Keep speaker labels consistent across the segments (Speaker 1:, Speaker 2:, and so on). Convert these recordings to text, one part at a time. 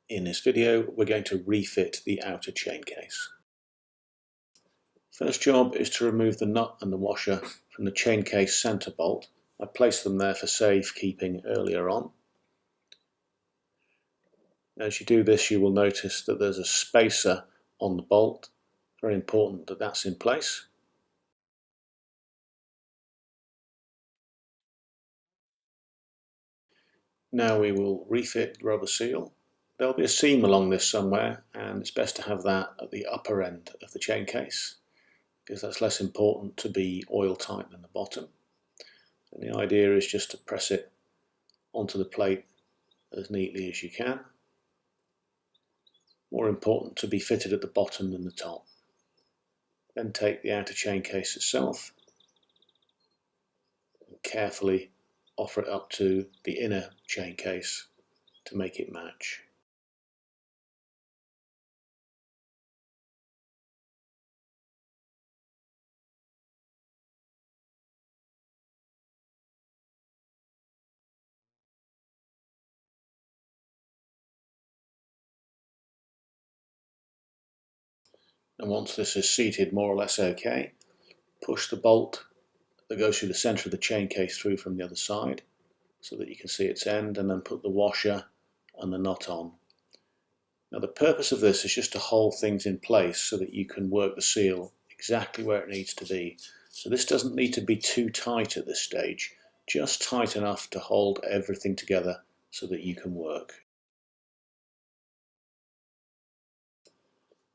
Speaker 1: In this video, we're going to refit the outer chain case. First job is to remove the nut and the washer from the chain case center bolt. I placed them there for safekeeping earlier on. As you do this, you will notice that there's a spacer on the bolt. Very important that that's in place. Now we will refit the rubber seal. There'll be a seam along this somewhere, and it's best to have that at the upper end of the chain case, because that's less important to be oil tight than the bottom. And the idea is just to press it onto the plate as neatly as you can. More important to be fitted at the bottom than the top. Then take the outer chain case itself and carefully offer it up to the inner chain case to make it match. And once this is seated more or less okay, push the bolt that goes through the center of the chain case through from the other side so that you can see its end, and then put the washer and the nut on. Now the purpose of this is just to hold things in place so that you can work the seal exactly where it needs to be. So this doesn't need to be too tight at this stage, just tight enough to hold everything together so that you can work.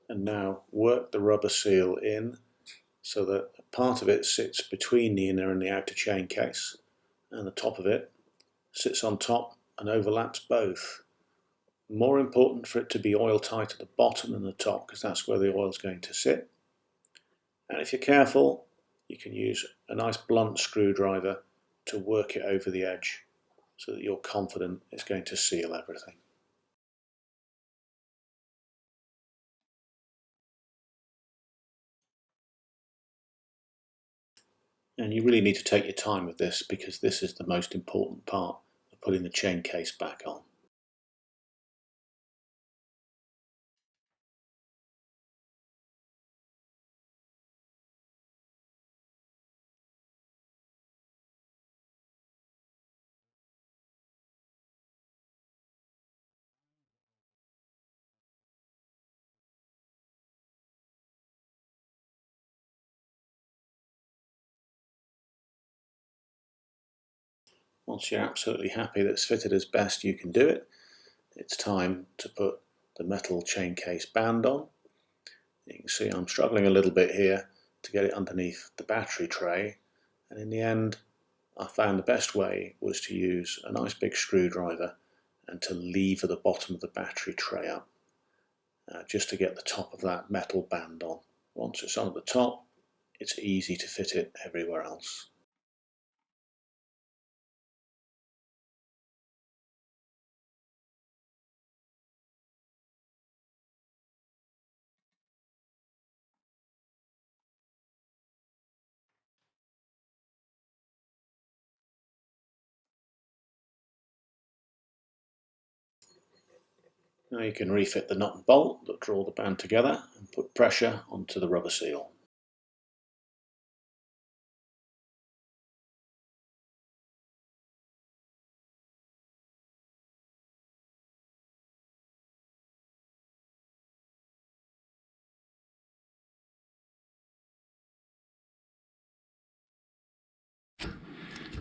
Speaker 1: And now work the rubber seal in so that part of it sits between the inner and the outer chain case, and the top of it sits on top and overlaps both. More important for it to be oil tight at the bottom than the top, because that's where the oil is going to sit. And if you're careful, you can use a nice blunt screwdriver to work it over the edge so that you're confident it's going to seal everything. And you really need to take your time with this, because this is the most important part of putting the chain case back on. Once you're absolutely happy that it's fitted as best you can do it, it's time to put the metal chain case band on. You can see I'm struggling a little bit here to get it underneath the battery tray, and in the end I found the best way was to use a nice big screwdriver and to lever the bottom of the battery tray up just to get the top of that metal band on. Once it's on at the top, it's easy to fit it everywhere else. Now you can refit the nut and bolt that draw the band together and put pressure onto the rubber seal.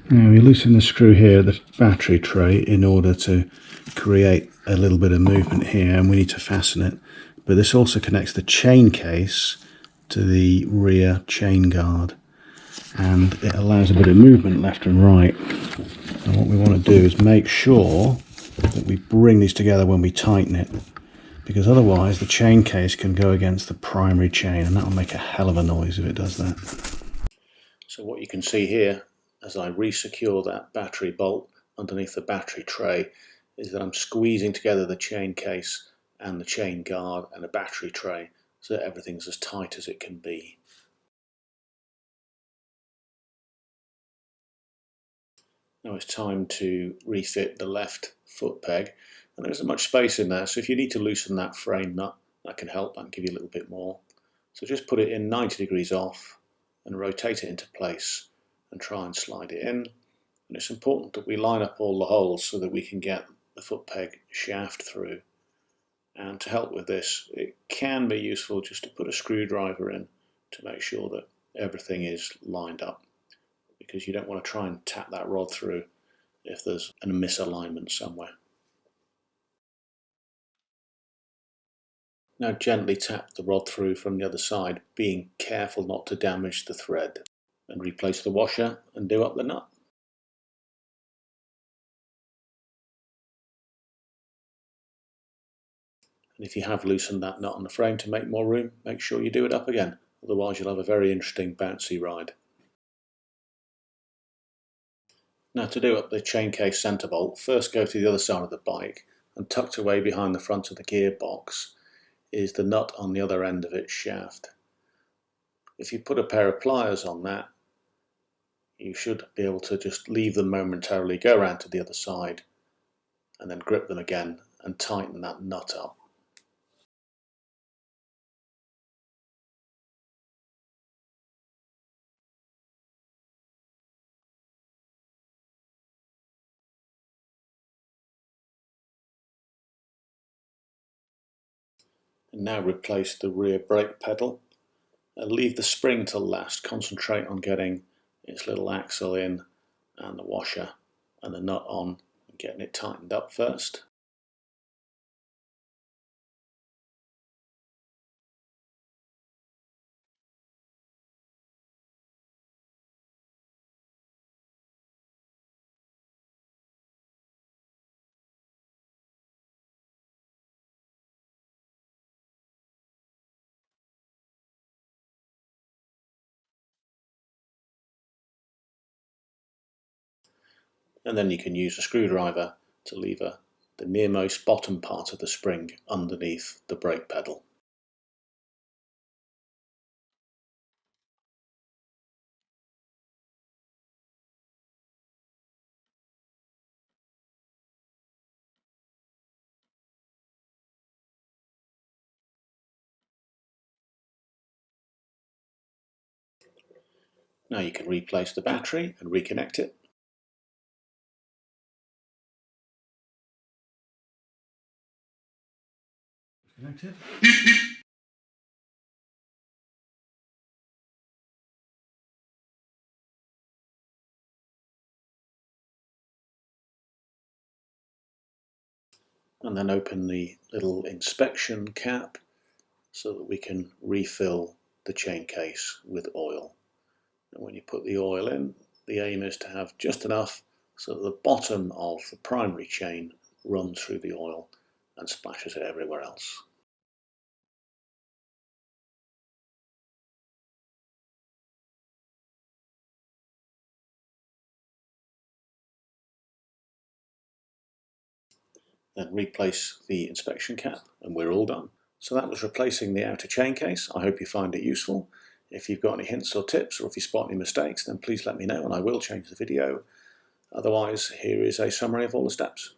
Speaker 1: Now we loosen the screw here at the battery tray in order to create a little bit of movement here, and we need to fasten it. But this also connects the chain case to the rear chain guard, and it allows a bit of movement left and right. And what we want to do is make sure that we bring these together when we tighten it, because otherwise the chain case can go against the primary chain, and that will make a hell of a noise if it does that. So what you can see here as I re-secure that battery bolt underneath the battery tray is that I'm squeezing together the chain case and the chain guard and the battery tray so that everything's as tight as it can be. Now it's time to refit the left foot peg, and there isn't much space in there, so if you need to loosen that frame nut, that can help and give you a little bit more. So just put it in 90 degrees off and rotate it into place and try and slide it in. And it's important that we line up all the holes so that we can get the foot peg shaft through. And to help with this, it can be useful just to put a screwdriver in to make sure that everything is lined up, because you don't want to try and tap that rod through if there's a misalignment somewhere. Now gently tap the rod through from the other side, being careful not to damage the thread, and replace the washer and do up the nut. And if you have loosened that nut on the frame to make more room, make sure you do it up again, otherwise you'll have a very interesting bouncy ride. Now to do up the chain case centre bolt, first go to the other side of the bike, and tucked away behind the front of the gearbox is the nut on the other end of its shaft. If you put a pair of pliers on that, you should be able to just leave them momentarily, go around to the other side, and then grip them again and tighten that nut up. And now replace the rear brake pedal and leave the spring till last. Concentrate on getting its little axle in and the washer and the nut on, and getting it tightened up first. And then you can use a screwdriver to lever the nearmost bottom part of the spring underneath the brake pedal. Now you can replace the battery and reconnect it. Connected. And then open the little inspection cap so that we can refill the chain case with oil. And when you put the oil in, the aim is to have just enough so that the bottom of the primary chain runs through the oil and splashes it everywhere else. Then replace the inspection cap and we're all done. So that was replacing the outer chain case. I hope you find it useful. If you've got any hints or tips, or if you spot any mistakes, then please let me know and I will change the video. Otherwise, here is a summary of all the steps.